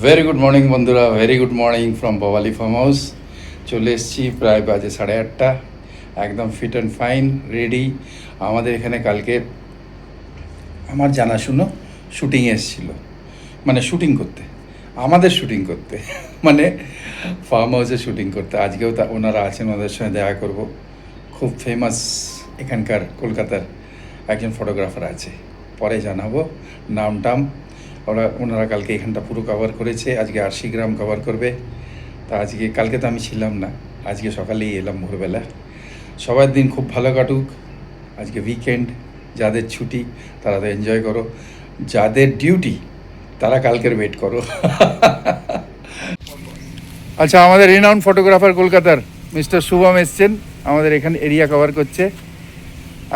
Very good morning বন্ধুরা, very good morning from বাওয়ালি farm house. চলে এসেছি, প্রায় বাজে 8:30, একদম ফিট অ্যান্ড ফাইন রেডি। আমাদের এখানে কালকে আমার জানাশুনো শুটিং এসেছিল, মানে শুটিং করতে, আমাদের শুটিং করতে মানে ফার্ম হাউসে শুটিং করতে। আজকেও ওনারা আছেন, ওদের সঙ্গে দেখা করব। খুব ফেমাস এখানকার কলকাতার একজন ফটোগ্রাফার আছে, পরে জানাবো নাম টাম। ওনারা কালকে এখানটা পুরো কভার করেছে, আজকে 80 গ্রাম কভার করবে। তা কালকে তো আমি ছিলাম না, আজকে সকালেই এলাম ভোরবেলা। সবার দিন খুব ভালো কাটুক, আজকে উইকেন্ড। যাদের ছুটি তারা তো এনজয় করো, যাদের ডিউটি তারা কালকের ওয়েট করো। আচ্ছা, আমাদের রিনাউন্ড ফটোগ্রাফার কলকাতার মিস্টার শুভম এসছেন, আমাদের এখানে এরিয়া কভার করছে।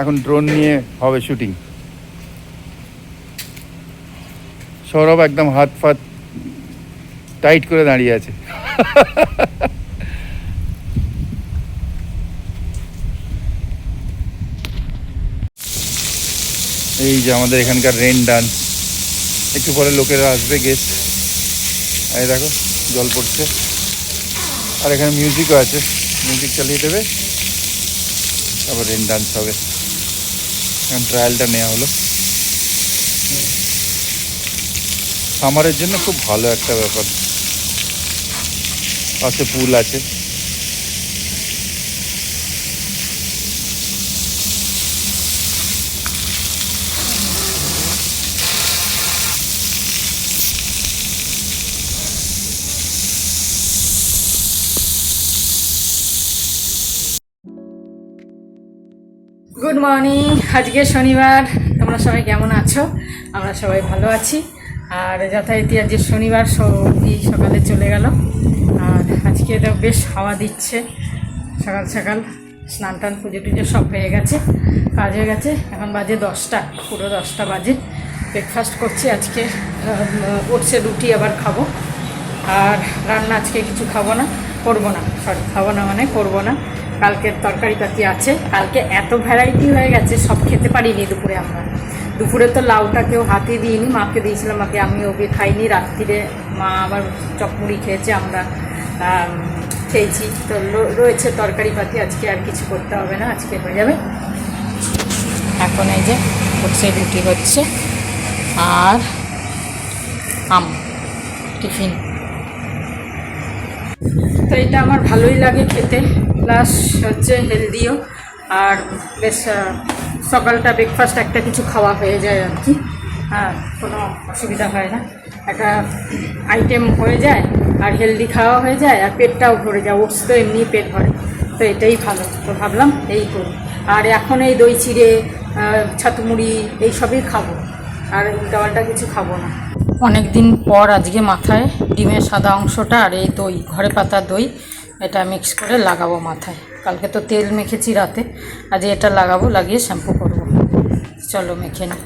এখন ড্রোন নিয়ে হবে শুটিং। সৌরভ একদম হাত ফাত টাইট করে দাঁড়িয়ে আছে। এই যে আমাদের এখানকার রেন ডান্স, একটু পরে লোকেরা আসবে, গেস্ট। এই দেখো জল পড়ছে, আর এখানে মিউজিকও আছে, মিউজিক চালিয়ে দেবে, তারপর রেন ডান্স হবে। এখন ট্রায়ালটা নেওয়া হলো, সামারের জন্য খুব ভালো একটা ব্যাপার। পাশে পুল আছে। গুড মর্নিং, আজকে শনিবার। তোমরা সবাই কেমন আছো? আমরা সবাই ভালো আছি। আর যথারীতি আজকে শনিবার, সকালে চলে গেল। আর আজকে তো বেশ হাওয়া দিচ্ছে। সকাল সকাল স্নান টান পুজো টুজো সব হয়ে গেছে, কাজ হয়ে গেছে। এখন বাজে 10টা, পুরো 10টা বাজে। ব্রেকফাস্ট করছি আজকে, ওটসের রুটি আবার খাবো। আর রান্না আজকে কিছু খাবো না, করবো না, করবো না। কালকের তরকারি পাতি আছে। কালকে এত ভ্যারাইটি হয়ে গেছে, সব খেতে পারিনি দুপুরে। আমরা দুপুরে তো লাউটা কেউ হাতে দিইনি, মাকে দিয়েছিলাম, মাকে, আমি ওকে খাইনি। রাত্রিরে মা আবার চপমুড়ি খেয়েছে, আমরা খেয়েছি। তো রয়েছে তরকারি পাতি, আজকে আর কিছু করতে হবে না, আজকে হয়ে যাবে। এখন এই যে হচ্ছে রুটি হচ্ছে, আর টিফিন। তো এটা আমার ভালোই লাগে খেতে, প্লাস হচ্ছে হেলদিও। আর বেশ সকালটা ব্রেকফাস্ট একটা কিছু খাওয়া হয়ে যায় আর কি। হ্যাঁ, কোনো অসুবিধা হয় না, একটা আইটেম হয়ে যায়, আর হেলদি খাওয়া হয়ে যায়, আর পেটটাও ভরে যায়। ওটস তো এমনি পেট ভরে, তো এটাই ভালো। তো ভাবলাম এই করি। আর এখন এই দই চিড়ে, ছাতু মুড়ি এইসবই খাবো, আর উল্টাপাল্টা কিছু খাবো না। অনেক দিন পর আজকে মাথায় ডিমের সাদা অংশটা আর এই দই, ঘরে পাতা দই, এটা মিক্স করে লাগাবো মাথায়। কালকে তো তেল মেখেছি রাতে, আজ এটা লাগাবো, লাগিয়ে শ্যাম্পু করবো। চলো মেখে নিই।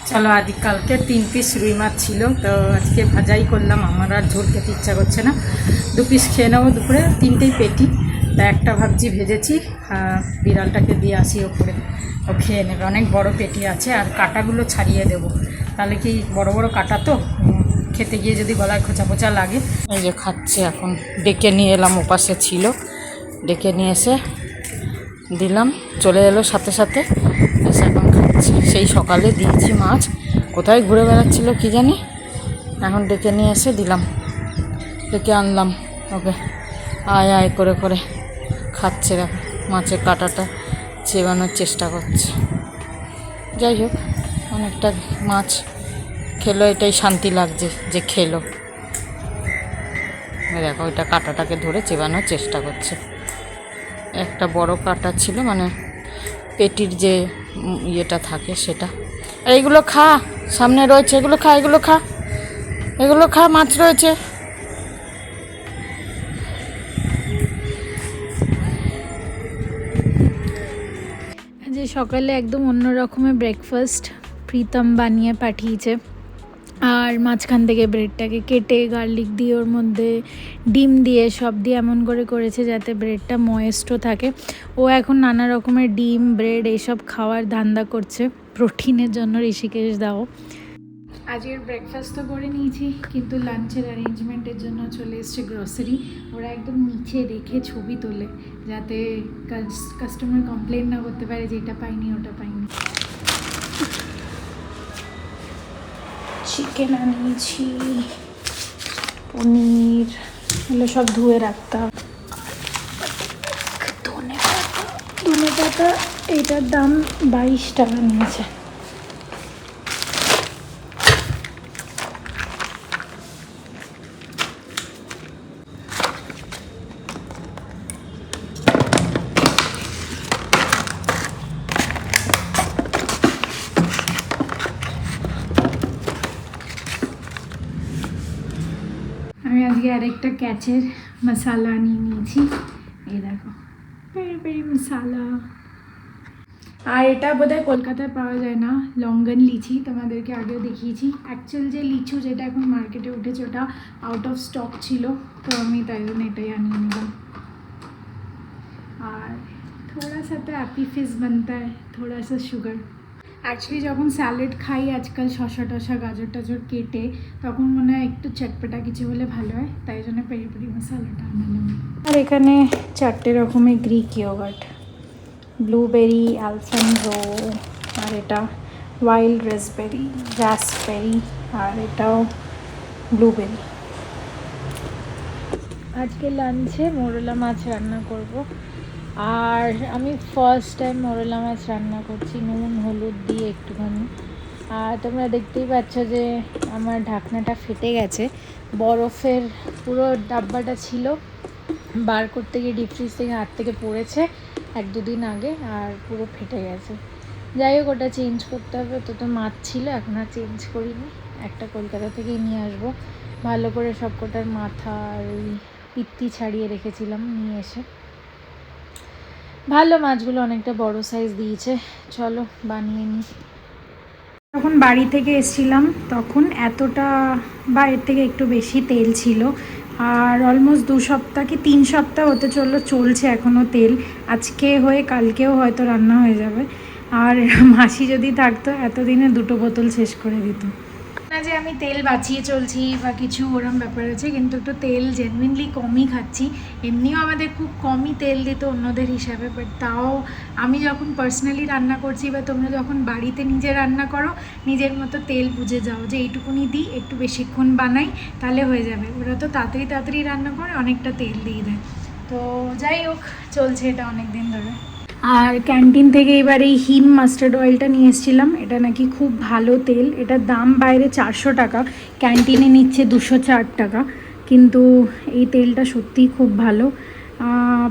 চলো, কালকে 3 পিস রুই মাছ ছিল, তো আজকে ভাজাই করলাম। আমার আর ঝোল খেতে ইচ্ছা করছে না, 2 পিস খেয়ে নেবো দুপুরে, 3টেই পেটি। তা একটা ভাবছি ভেজেছি, বিড়ালটাকে দিয়ে আসি ওপরে, ও খেয়ে নেবে। অনেক বড় পেটি আছে, আর কাঁটাগুলো ছাড়িয়ে দেবো, তাহলে কি বড় বড় কাঁটা তো খেতে গিয়ে যদি গলায় খোঁচা খোঁচা লাগে। এই যে খাচ্ছে এখন, ডেকে নিয়ে এলাম, ওপাশে ছিল, ডেকে নিয়ে এসে দিলাম, চলে এলো সাথে সাথে, এসে এখন খাচ্ছে। সেই সকালে দিয়েছি মাছ, কোথায় ঘুরে বেড়াচ্ছিল কি জানি, এখন ডেকে নিয়ে এসে দিলাম, ডেকে আনলাম ওকে, আয় আয় করে করে খাচ্ছে। দেখো মাছের কাঁটাটা চেবানোর চেষ্টা করছে। যাই হোক, অনেকটা মাছ খেলো, এটাই শান্তি লাগছে যে খেলো। দেখো ওইটা কাঁটাটাকে ধরে চেবানোর চেষ্টা করছে। একটা বড় কাঁটা ছিল, মানে পেটির যে ইয়েটা থাকে সেটা। আর এইগুলো খা, সামনে রয়েছে, এগুলো খা, এগুলো খা, এগুলো খা, মাছ রয়েছে। যে সকালে একদম অন্য রকমের ব্রেকফাস্ট প্রীতম বানিয়ে পাঠিয়েছে। আর মাঝখান থেকে ব্রেডটাকে কেটে গার্লিক দিয়ে, ওর মধ্যে ডিম দিয়ে, সব দিয়ে এমন করে করেছে যাতে ব্রেডটা ময়েস্টও থাকে। ও এখন নানা রকমের ডিম, ব্রেড এইসব খাওয়ার ধান্দা করছে প্রোটিনের জন্য। ঋষিকেশ দাও, আজকের ব্রেকফাস্ট তো করে নিয়েছি, কিন্তু লাঞ্চের অ্যারেঞ্জমেন্টের জন্য চলে এসছে গ্রসারি। ওরা একদম নিচে রেখে ছবি তোলে, যাতে কাস্টমার কমপ্লেন না করতে পারে যে এটা পাইনি ওটা পাইনি। চিকেন আনিয়েছি, পনির, এগুলো সব ধুয়ে রাখতে হবে। ধনে পাতা এইটার দাম 22 টাকা নিয়েছে। আমি আজকে আরেকটা ক্যাচের মশালা নিয়ে নিয়েছি, এই দেখো পেরি পেরি মশালা। আর এটা বোধহয় কলকাতায় পাওয়া যায় না, লঙ্গন লিচি, তোমাদেরকে আগেও দেখিয়েছি। অ্যাকচুয়াল যে লিচু যেটা এখন মার্কেটে উঠেছে ওটা আউট অফ স্টক ছিল, তো আমি তাই জন্য এটাই আনিয়ে নিলাম। আর थोड़ा सा तो हैप्पी फिज बनता है, थोड़ा सा शुगर। অ্যাকচুয়ালি যখন স্যালাড খাই আজকাল শসা টসা গাজর টাজর কেটে, তখন মনে হয় একটু চটপটা কিছু হলে ভালো হয়, তাই জন্য পেরি পেরি মশালাটা আনালাম। আর এখানে 4টে রকমের গ্রিক ইয়োগার্ট, ব্লুবেরি, আলফেনজো, আর এটা ওয়াইল্ড রাসবেরি, আর এটাও ব্লুবেরি। আজকে লাঞ্চে মোরলা মাছ রান্না করব। আর আমি ফার্স্ট টাইম মোরলা মাছ রান্না করছি নুন হলুদ দিয়ে একটুখানি। আর তোমরা দেখতেই পাচ্ছ যে আমার ঢাকনাটা ফেটে গেছে, বরফের পুরো ডাব্বাটা ছিল, বার করতে গিয়ে ডিপ ফ্রিজ থেকে হাত থেকে পড়েছে 1-2 দিন আগে, আর পুরো ফেটে গেছে। যাই হোক, ওটা চেঞ্জ করতে হবে, তো মাছ ছিল, এখন আর চেঞ্জ করিনি। একটা কলকাতা থেকেই নিয়ে আসবো, ভালো করে সব কটার মাথা আর ওই পিত্তি ছাড়িয়ে রেখেছিলাম নিয়ে এসে। ভালো মাছগুলো অনেকটা বড় সাইজ দিয়েছে, চলো বানিয়ে নিই। যখন বাড়ি থেকে এসেছিলাম তখন এতটা বা এর থেকে একটু বেশি তেল ছিল, আর অলমোস্ট 2 সপ্তাহ কি 3 সপ্তাহ হতে চলছে এখনও তেল। আজকে হয়ে কালকেও হয়তো রান্না হয়ে যাবে। আর মাসি যদি থাকতো এতদিনে 2টো বোতল শেষ করে দিত। না যে আমি তেল বাঁচিয়ে চলছি বা কিছু ওরম ব্যাপার আছে, কিন্তু একটু তেল জেনুইনলি কমই খাচ্ছি। এমনিও আমাদের খুব কমই তেল দিত অন্যদের হিসাবে, বাট তাও আমি যখন পার্সোনালি রান্না করছি বা তোমরা যখন বাড়িতে নিজে রান্না করো, নিজের মতো তেল বুঝে যাও যে এইটুকুনি দিই, একটু বেশিক্ষণ বানাই, তাহলে হয়ে যাবে। ওরা তো তাড়াতাড়ি রান্না করে অনেকটা তেল দিয়ে দেয়। তো যাই হোক, চলছে এটা অনেক দিন ধরে। আর ক্যান্টিন থেকে এবার এই হিম মাস্টার্ড অয়েলটা নিয়ে এসেছিলাম। এটা নাকি খুব ভালো তেল, এটার দাম বাইরে 400 টাকা, ক্যান্টিনে নিচ্ছে 204 টাকা, কিন্তু এই তেলটা সত্যিই খুব ভালো।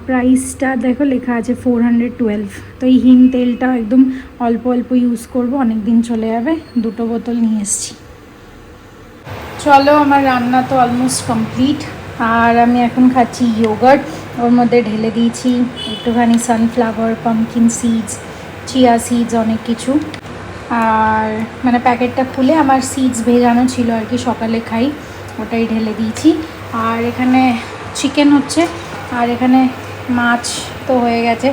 প্রাইসটা দেখো লেখা আছে 412। তো এই হিম তেলটা একদম অল্প অল্প ইউজ করব, অনেক দিন চলে যাবে। 2টো বোতল নিয়ে এসেছি। চলো, আমার রান্না তো অলমোস্ট কমপ্লিট। আর আমি এখন খাচ্ছি ইয়োগার্ট, ওর মধ্যে ঢেলে দিয়েছি একটুখানি sunflower, pumpkin seeds, chia seeds, অনেক কিছু। আর মানে প্যাকেটটা খুলে আমার সিডস ভেজানো ছিল আর কি, সকালে খাই, ওটাই ঢেলে দিয়েছি। আর এখানে চিকেন হচ্ছে, আর এখানে মাছ তো হয়ে গেছে।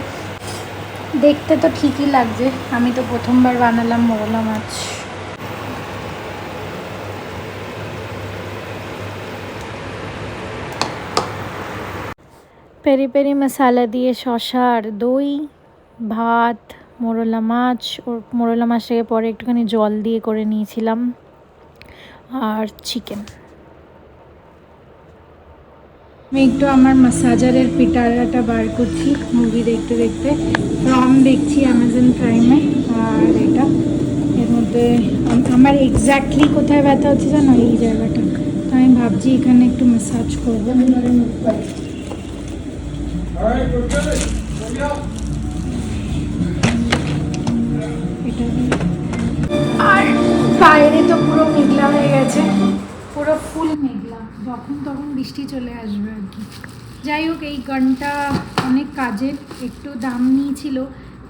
দেখতে তো ঠিকই লাগছে, আমি তো প্রথমবার বানালাম মোরলা মাছ। পেরি পেরি মশালা দিয়ে শসা আর দই, ভাত, মোরলা মাছ, ওর মোরলা মাছটাকে পরে একটুখানি জল দিয়ে করে নিয়েছিলাম, আর চিকেন। আমি একটু আমার ম্যাসাজারের পিটারাটা বার করছি মুভি দেখতে দেখতে। ফ্রম দেখছি অ্যামাজন প্রাইমে। আর এটা এর মধ্যে আমার এক্স্যাক্টলি কোথায় ব্যথা হচ্ছে জানো, এই জায়গাটা। তো আমি ভাবছি এখানে একটু ম্যাসাজ করবো। আর বাইরে তো পুরো মেঘলা হয়ে গেছে, পুরো ফুল মেঘলা, যখন তখন বৃষ্টি চলে আসবে আর কি। যাই হোক, এই গানটা অনেক কাজের, একটু দাম নিয়েছিল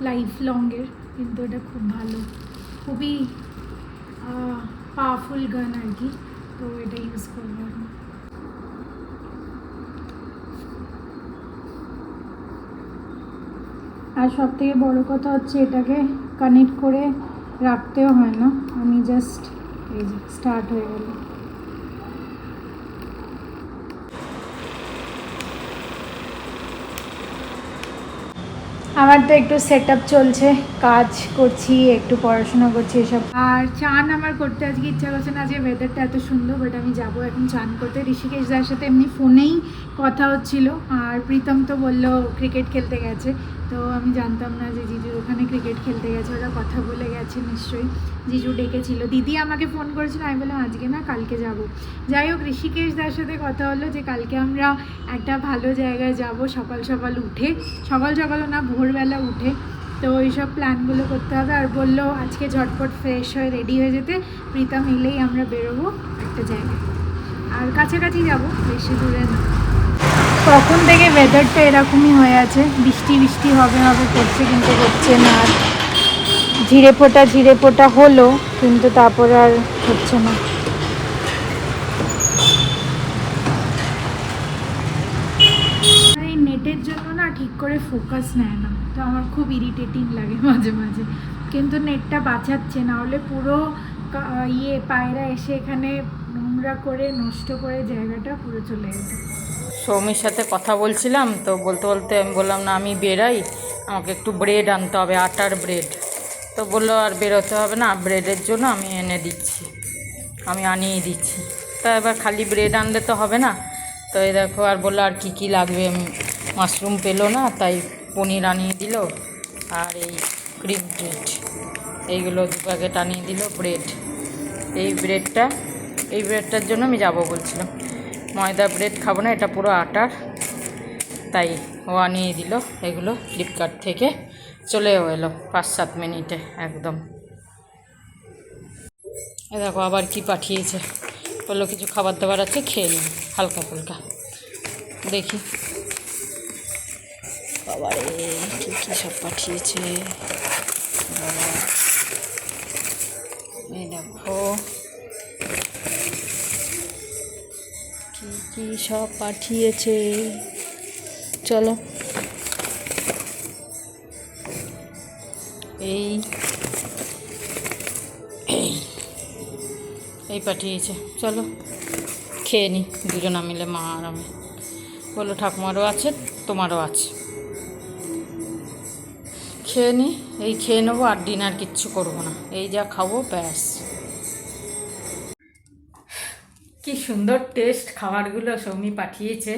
লাইফ লংয়ের, কিন্তু এটা খুব ভালো, খুবই পাওয়ারফুল গান আর কি, তো এটা ইউজ করবো আমি। আর সব থেকে বড়ো কথা হচ্ছে এটাকে কানেক্ট করে রাখতেও হয় না, আমি জাস্ট এই যে স্টার্ট হয়ে গেল। আমার তো একটু সেট আপ চলছে, কাজ করছি, একটু পড়াশোনা করছি এসব। আর চান আমার করতে আজকে ইচ্ছা করছে না, যে ওয়েদারটা এত সুন্দর, বাট আমি যাবো এখন চান করতে। ঋষিকেশ দার সাথে এমনি ফোনেই কথা হচ্ছিল, আর প্রীতম তো বললো ক্রিকেট খেলতে গেছে। তো আমি জানতাম না যে জিজুর ওখানে ক্রিকেট খেলতে গেছে, ওরা কথা বলে গেছে নিশ্চয়ই। জিজু ডেকেছিল, দিদি আমাকে ফোন করেছিল, আমি বললাম আজকে না কালকে যাব। যাই হোক, ঋষিকেশ দার সাথে কথা হলো যে কালকে আমরা একটা ভালো জায়গায় যাব, সকাল সকাল উঠে, সকাল সকালও না ভোরবেলা উঠে। তো এইসব প্ল্যানগুলো করতে হবে। আর বললো আজকে ঝটপট ফ্রেশ হয়ে রেডি হয়ে যেতে, প্রীতম এলেই আমরা বেরোবো একটা জায়গায়, আর কাছাকাছি যাব, বেশি দূরে না। কখন থেকে ওয়েদারটা এরকমই হয়ে আছে, বৃষ্টি বৃষ্টি হবে হবে করছে, কিন্তু হচ্ছে না। আর ঝিরে ফোটা হলো, কিন্তু তারপর আর হচ্ছে না। এই নেটের জন্য না ঠিক করে ফোকাস নেয় না, তো আমার খুব ইরিটেটিং লাগে মাঝে মাঝে। কিন্তু নেটটা বাঁচাচ্ছে, না হলে পুরো পায়রা এসে এখানে নোংরা করে নষ্ট করে জায়গাটা পুরো চলে যেত। সৌমির সাথে কথা বলছিলাম, তো বলতে বলতে আমি বললাম না আমি বেরাই, আমাকে একটু ব্রেড আনতে হবে, আটার ব্রেড। তো বললো আর বেরোতে হবে না, ব্রেডের জন্য আমি এনে দিচ্ছি, আমি আনিয়ে দিচ্ছি। তা এবার খালি ব্রেড আনলে তো হবে না, তো এই দেখো। আর বললো আর কী কী লাগবে, মাশরুম পেলো না, তাই পনির আনিয়ে দিল, আর এই ক্রিম ব্রেড, এইগুলো 2 প্যাকেট আনিয়ে দিল ব্রেড। এই ব্রেডটার জন্য আমি যাব বলছিলাম। ময়দা ব্রেড খাবো না, এটা পুরো আটার, তাই ও আনিয়ে দিল এগুলো ফ্লিপকার্ট থেকে। চলেও এলো 5-7 মিনিটে একদম। এ দেখো আবার কি পাঠিয়েছে, বললো কিছু খাবার দাবার আছে, খেয়ে নিন হালকা ফুলকা। দেখি বাবারে কী কী সব পাঠিয়েছে বাবা। এই দেখো কী কী সব পাঠিয়েছে, চলো। এই পাঠিয়েছে, চলো খেয়ে নিই দুজনা মিলে, মা আর আমি। বললো ঠাকুমারও আছে, তোমারও আছে, খেয়ে নিই। এই খেয়ে নেবো, আর ডিনার কিচ্ছু করবো না, এই যা খাবো ব্যাস। কি সুন্দর টেস্ট খাবারগুলো সৌমি পাঠিয়েছে,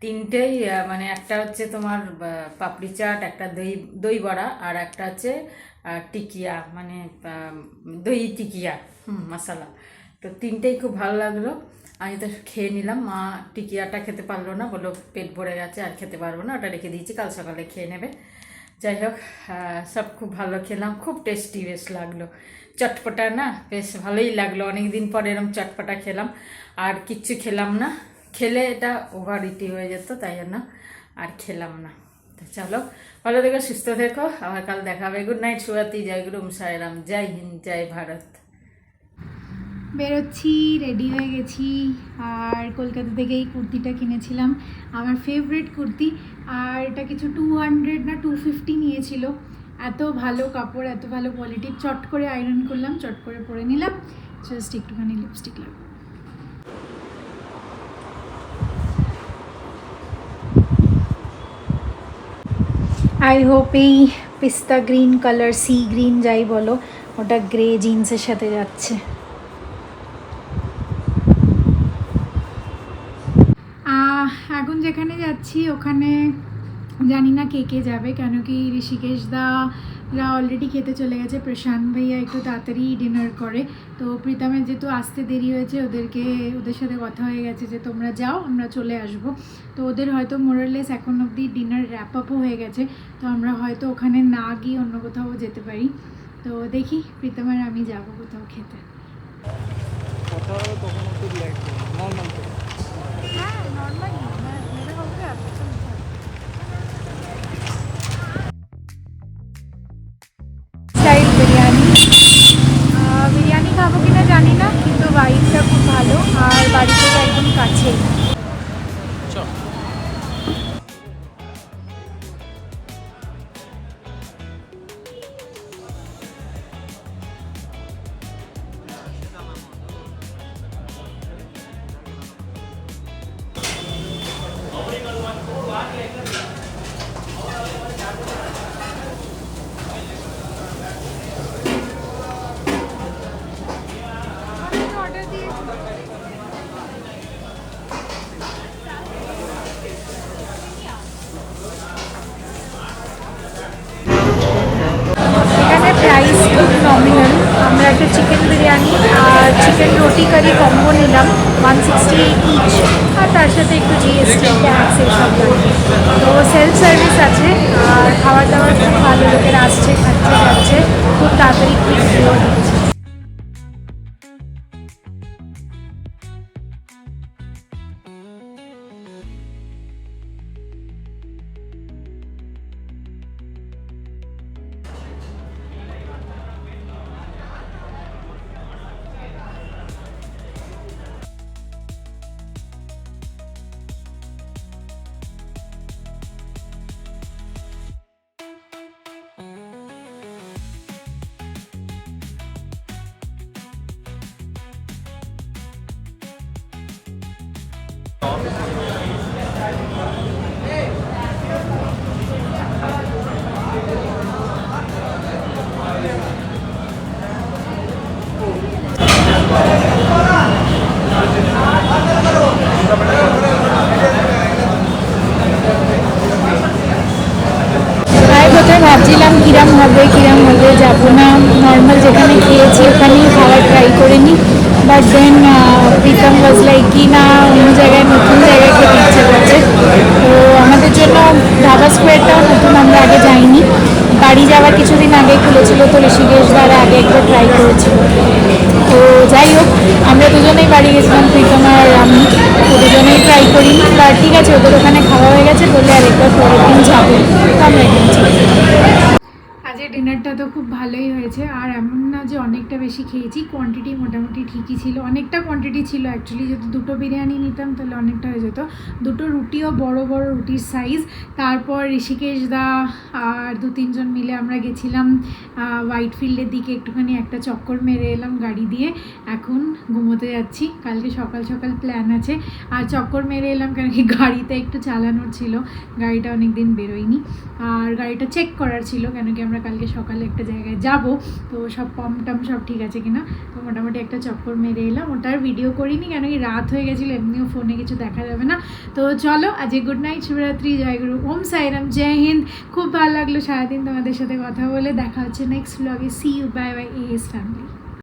3টেই, মানে একটা হচ্ছে তোমার পাপড়ি চাট, একটা দই বড়া, আর একটা হচ্ছে টিকিয়া, মানে দই টিকিয়া মশলা। তো 3টেই খুব ভালো লাগলো। আমি তো খেয়ে নিলাম, মা টিকিয়াটা খেতে পারলো না, বললো পেট ভরে গেছে আর খেতে পারবো না, ওটা রেখে দিয়েছি, কাল সকালে খেয়ে নেবে। যাই হোক, সব খুব ভালো খেলাম, খুব টেস্টি বেশ লাগলো, চটপটা না, বেশ ভালোই লাগলো। অনেক দিন পর এরকম চটপটা খেলাম। আর কিচ্ছু খেলাম না, খেলে এটা ওভার ইটি হয়ে যেত, তাই জন্য আর খেলাম না। তো চলো, ভালো থেকো, সুস্থ থেকো, আবার কাল দেখা হবে। গুড নাইট, শুয়াতি, জয় গুরু সাইরাম, জয় হিন্দ, জয় ভারত। বেরোচ্ছি, রেডি হয়ে গেছি। আর কলকাতা থেকে এই কুর্তিটা কিনেছিলাম, আমার ফেভারিট কুর্তি। আর এটা কিছু 200 না 250 নিয়েছিল। এত ভালো কাপড়, এত ভালো কোয়ালিটির। চট করে আয়রন করলাম, চট করে পরে নিলাম, জাস্ট একটুখানি লিপস্টিক লাগবে। আই হোপ এই পিস্তা গ্রিন কালার, সি গ্রিন যাই বলো, ওটা গ্রে জিন্সের সাথে যাচ্ছে। এখন যেখানে যাচ্ছি ওখানে জানি না কে কে যাবে, কেন কি ঋষিকেশ দারা অলরেডি খেতে চলে গেছে, প্রশান্ত ভাইয়া একটু তাড়াতাড়ি ডিনার করে। তো প্রীতমের যেহেতু আসতে দেরি হয়েছে, ওদের সাথে কথা হয়ে গেছে যে তোমরা যাও, আমরা চলে আসব। তো ওদের হয়তো মোরালেস এখন অবধি ডিনার র্যাপ আপও হয়ে গেছে, তো আমরা হয়তো ওখানে না গিয়ে অন্য কোথাও যেতে পারি। তো দেখি, প্রীতম আর আমি যাবো কোথাও খেতে। স্টাইল বিরিয়ানি খাবো কিনা জানি না, কিন্তু ভাইবটা খুব ভালো, আর বাড়ি থেকে একদম কাছেই। এখানে প্রাইস খুব নমিনাল। আমরা একটা চিকেন বিরিয়ানি আর চিকেন রুটি কারি কম্বো নিলাম 168 ইচ, আর তার সাথে একটু জিএসটি ট্যাক্স এইসব লাগবে। তো সেলফ সার্ভিস আছে আর খাবার দাবার খুব ভালো, লোকেরা আসছে, খাচ্ছে, যাচ্ছে, খুব তাড়াতাড়ি কুইক দিয়েও দিচ্ছে। প্রথমে ভাবছিলাম কিরাম হবে যাবো না, নর্মাল যেখানে খেয়েছি ওখানেই খাবার ট্রাই করে নিই। But then Pritam was like কি না, অন্য জায়গায় নতুন জায়গায় খেতে ইচ্ছে করছে। তো আমাদের জন্য ঢাকা স্কোয়ারটাও নতুন, আমরা আগে যাইনি। বাড়ি যাওয়ার কিছুদিন আগে খুলেছিল, তো ঋষিকেশ দ্বারা আগে একবার ট্রাই করেছিল। তো যাই হোক, আমরা দুজনেই বাড়ি গেছিলাম, প্রীতম আর আমি, তো দুজনেই ট্রাই করিনি। বাট ঠিক আছে, ওদের ওখানে খাওয়া হয়ে গেছে বলে আরেকবার পরের দিন যাবো, তো আমরা এখানে চলে যাই। আজকে ডিনারটা তো খুব ভালোই হয়েছে, আর এমন না যে অনেকটা বেশি খেয়েছি, কোয়ান্টিটি মোটামুটি ঠিকই ছিল। অনেকটা কোয়ান্টিটি ছিল অ্যাকচুয়ালি, যদি দুটো বিরিয়ানি নিতাম তাহলে অনেকটা হয়ে যেত। দুটো রুটিও বড় বড় রুটির সাইজ। তারপর ঋষিকেশ দা আর 2-3 জন মিলে আমরা গেছিলাম হোয়াইট ফিল্ডের দিকে, একটুখানি একটা চক্কর মেরে এলাম গাড়ি দিয়ে। এখন ঘুমোতে যাচ্ছি, কালকে সকাল সকাল প্ল্যান আছে। আর চক্কর মেরে এলাম কারণ কি গাড়িতে একটু চালানোর ছিল, গাড়িটা অনেক দিন বেরোয়নি, আর গাড়িটা চেক করার ছিল কেন কি আমরা কালকে সকালে একটা জায়গায় যাব, তো সব পাম্প টাম সব ঠিক আছে কিনা। তো মোটামুটি একটা চক্কর মেরে এলাম, ওটার ভিডিও করিনি কেন কি রাত হয়ে গেছিলো, এমনিও ফোনে কিছু দেখা যাবে না। তো চলো, আজকে গুড নাইট, শুভরাত্রি, জয়গুরু, ওম সাইরাম, জয় হিন্দ। খুব ভালো লাগলো সারাদিন তোমাদের সাথে কথা বলে। দেখা হচ্ছে নেক্সট ব্লগে। See you, bye bye, AS family.